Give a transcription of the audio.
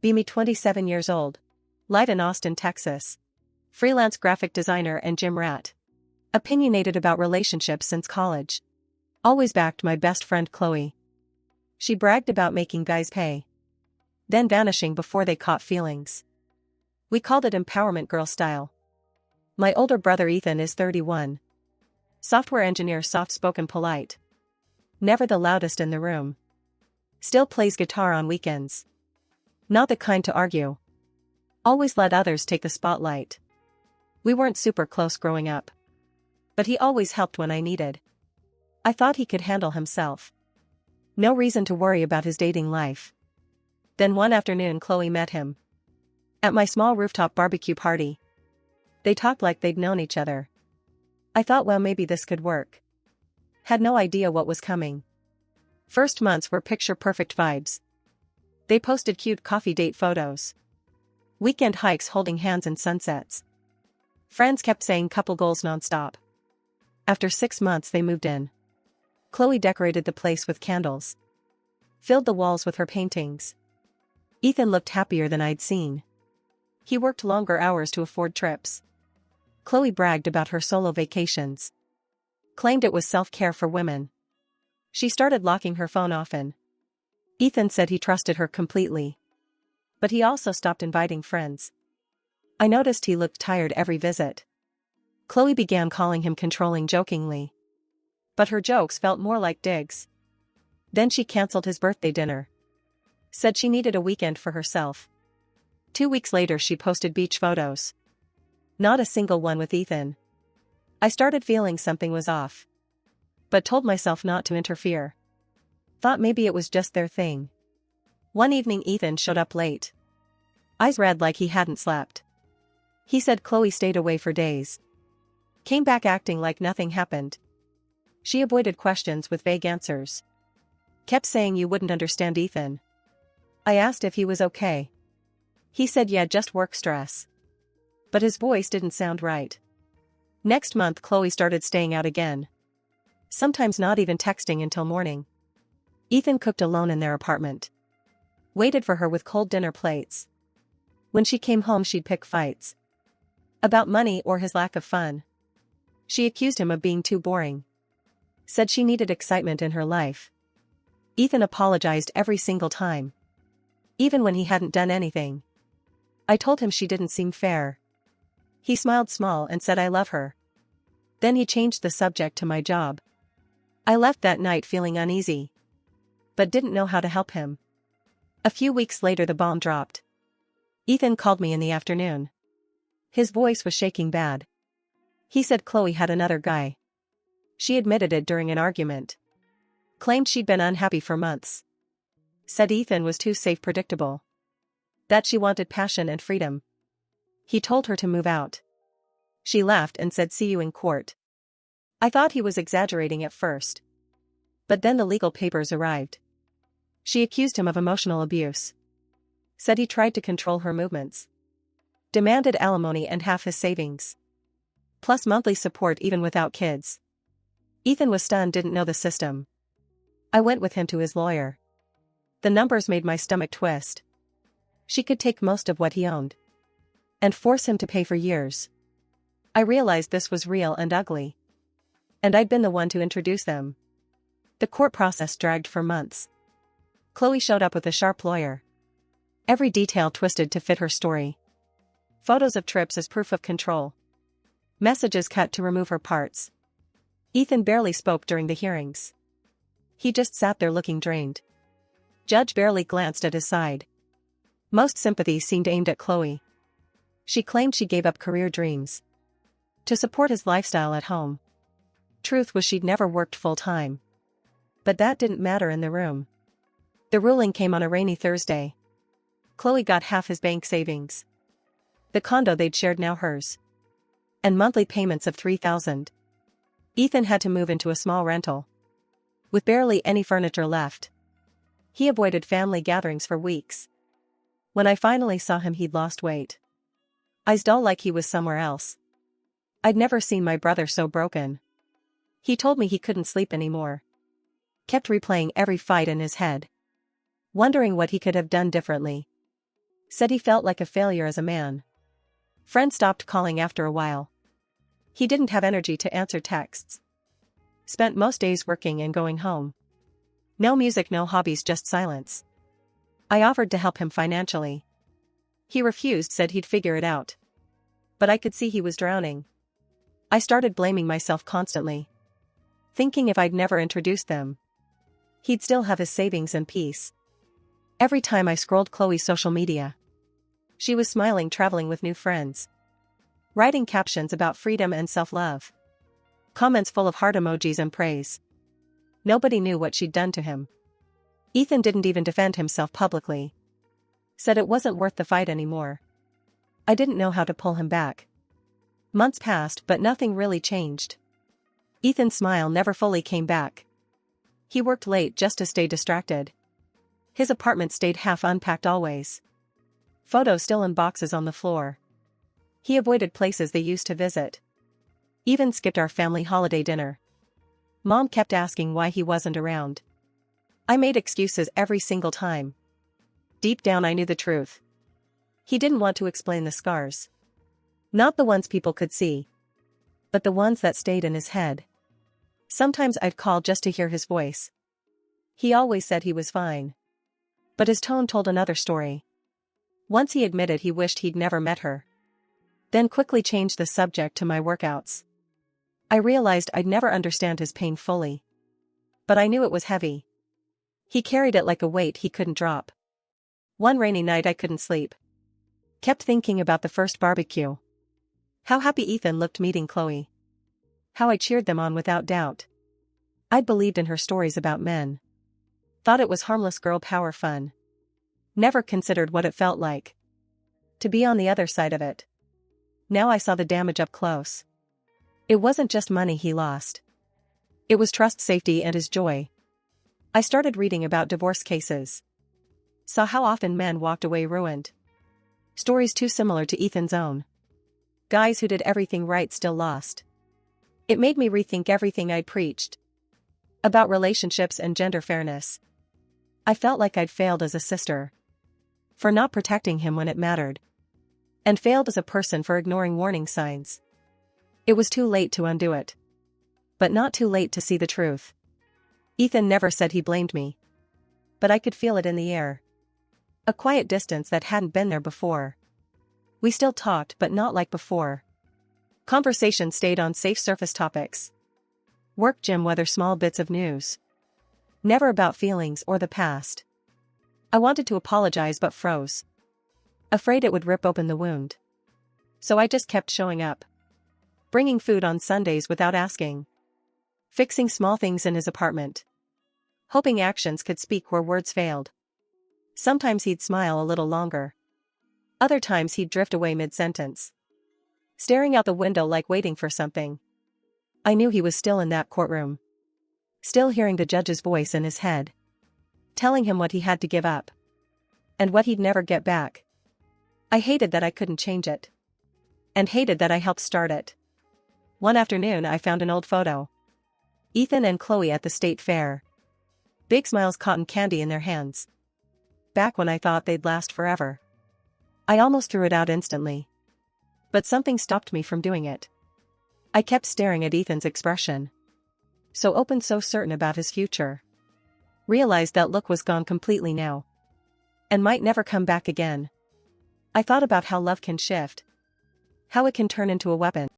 Me 27 years old. Live in Austin, Texas. Freelance graphic designer and gym rat. Opinionated about relationships since college. Always backed my best friend Chloe. She bragged about making guys pay. Then vanishing before they caught feelings. We called it empowerment girl style. My older brother Ethan is 31. Software engineer, soft-spoken, polite. Never the loudest in the room. Still plays guitar on weekends. Not the kind to argue. Always let others take the spotlight. We weren't super close growing up. But he always helped when I needed. I thought he could handle himself. No reason to worry about his dating life. Then one afternoon Chloe met him. At my small rooftop barbecue party. They talked like they'd known each other. I thought, well, maybe this could work. Had no idea what was coming. First months were picture-perfect vibes. They posted cute coffee date photos. Weekend hikes holding hands and sunsets. Friends kept saying couple goals nonstop. After 6 months they moved in. Chloe decorated the place with candles. Filled the walls with her paintings. Ethan looked happier than I'd seen. He worked longer hours to afford trips. Chloe bragged about her solo vacations. Claimed it was self-care for women. She started locking her phone often. Ethan said he trusted her completely. But he also stopped inviting friends. I noticed he looked tired every visit. Chloe began calling him controlling jokingly. But her jokes felt more like digs. Then she canceled his birthday dinner. Said she needed a weekend for herself. 2 weeks later she posted beach photos. Not a single one with Ethan. I started feeling something was off. But told myself not to interfere. Thought maybe it was just their thing. One evening Ethan showed up late. Eyes red like he hadn't slept. He said Chloe stayed away for days. Came back acting like nothing happened. She avoided questions with vague answers. Kept saying you wouldn't understand Ethan. I asked if he was okay. He said yeah, just work stress. But his voice didn't sound right. Next month Chloe started staying out again. Sometimes not even texting until morning. Ethan cooked alone in their apartment. Waited for her with cold dinner plates. When she came home she'd pick fights. About money or his lack of fun. She accused him of being too boring. Said she needed excitement in her life. Ethan apologized every single time. Even when he hadn't done anything. I told him she didn't seem fair. He smiled small and said I love her. Then he changed the subject to my job. I left that night feeling uneasy. But didn't know how to help him. A few weeks later the bomb dropped. Ethan called me in the afternoon. His voice was shaking bad. He said Chloe had another guy. She admitted it during an argument. Claimed she'd been unhappy for months. Said Ethan was too safe, predictable. That she wanted passion and freedom. He told her to move out. She laughed and said see you in court. I thought he was exaggerating at first. But then the legal papers arrived. She accused him of emotional abuse. Said he tried to control her movements. Demanded alimony and half his savings. Plus monthly support even without kids. Ethan was stunned, didn't know the system. I went with him to his lawyer. The numbers made my stomach twist. She could take most of what he owned. And force him to pay for years. I realized this was real and ugly. And I'd been the one to introduce them. The court process dragged for months. Chloe showed up with a sharp lawyer. Every detail twisted to fit her story. Photos of trips as proof of control. Messages cut to remove her parts. Ethan barely spoke during the hearings. He just sat there looking drained. Judge barely glanced at his side. Most sympathy seemed aimed at Chloe. She claimed she gave up career dreams to support his lifestyle at home. Truth was she'd never worked full-time. But that didn't matter in the room. The ruling came on a rainy Thursday. Chloe got half his bank savings. The condo they'd shared now hers. And monthly payments of $3,000. Ethan had to move into a small rental. With barely any furniture left. He avoided family gatherings for weeks. When I finally saw him he'd lost weight. Eyes dull like he was somewhere else. I'd never seen my brother so broken. He told me he couldn't sleep anymore. Kept replaying every fight in his head. Wondering what he could have done differently. Said he felt like a failure as a man. Friend stopped calling after a while. He didn't have energy to answer texts. Spent most days working and going home. No music, no hobbies, just silence. I offered to help him financially. He refused, said he'd figure it out. But I could see he was drowning. I started blaming myself constantly. Thinking if I'd never introduced them, he'd still have his savings and peace. Every time I scrolled Chloe's social media, she was smiling, traveling with new friends, writing captions about freedom and self-love. Comments full of heart emojis and praise. Nobody knew what she'd done to him. Ethan didn't even defend himself publicly. Said it wasn't worth the fight anymore. I didn't know how to pull him back. Months passed, but nothing really changed. Ethan's smile never fully came back. He worked late just to stay distracted. His apartment stayed half unpacked always. Photos still in boxes on the floor. He avoided places they used to visit. Even skipped our family holiday dinner. Mom kept asking why he wasn't around. I made excuses every single time. Deep down I knew the truth. He didn't want to explain the scars. Not the ones people could see, but the ones that stayed in his head. Sometimes I'd call just to hear his voice. He always said he was fine. But his tone told another story. Once he admitted he wished he'd never met her. Then quickly changed the subject to my workouts. I realized I'd never understand his pain fully. But I knew it was heavy. He carried it like a weight he couldn't drop. One rainy night I couldn't sleep. Kept thinking about the first barbecue. How happy Ethan looked meeting Chloe. How I cheered them on without doubt. I'd believed in her stories about men. Thought it was harmless girl power fun. Never considered what it felt like to be on the other side of it. Now I saw the damage up close. It wasn't just money he lost. It was trust, safety, and his joy. I started reading about divorce cases. Saw how often men walked away ruined. Stories too similar to Ethan's own. Guys who did everything right still lost. It made me rethink everything I'd preached about relationships and gender fairness. I felt like I'd failed as a sister for not protecting him when it mattered, and failed as a person for ignoring warning signs. It was too late to undo it, but not too late to see the truth. Ethan never said he blamed me, but I could feel it in the air. A quiet distance that hadn't been there before. We still talked, but not like before. Conversation stayed on safe surface topics. Work, gym, weather, small bits of news. Never about feelings or the past. I wanted to apologize but froze. Afraid it would rip open the wound. So I just kept showing up. Bringing food on Sundays without asking. Fixing small things in his apartment. Hoping actions could speak where words failed. Sometimes he'd smile a little longer. Other times he'd drift away mid-sentence. Staring out the window like waiting for something. I knew he was still in that courtroom. Still hearing the judge's voice in his head. Telling him what he had to give up. And what he'd never get back. I hated that I couldn't change it. And hated that I helped start it. One afternoon I found an old photo. Ethan and Chloe at the state fair. Big smiles, cotton candy in their hands. Back when I thought they'd last forever. I almost threw it out instantly. But something stopped me from doing it. I kept staring at Ethan's expression. So open, so certain about his future. Realized that look was gone completely now. And might never come back again. I thought about how love can shift. How it can turn into a weapon.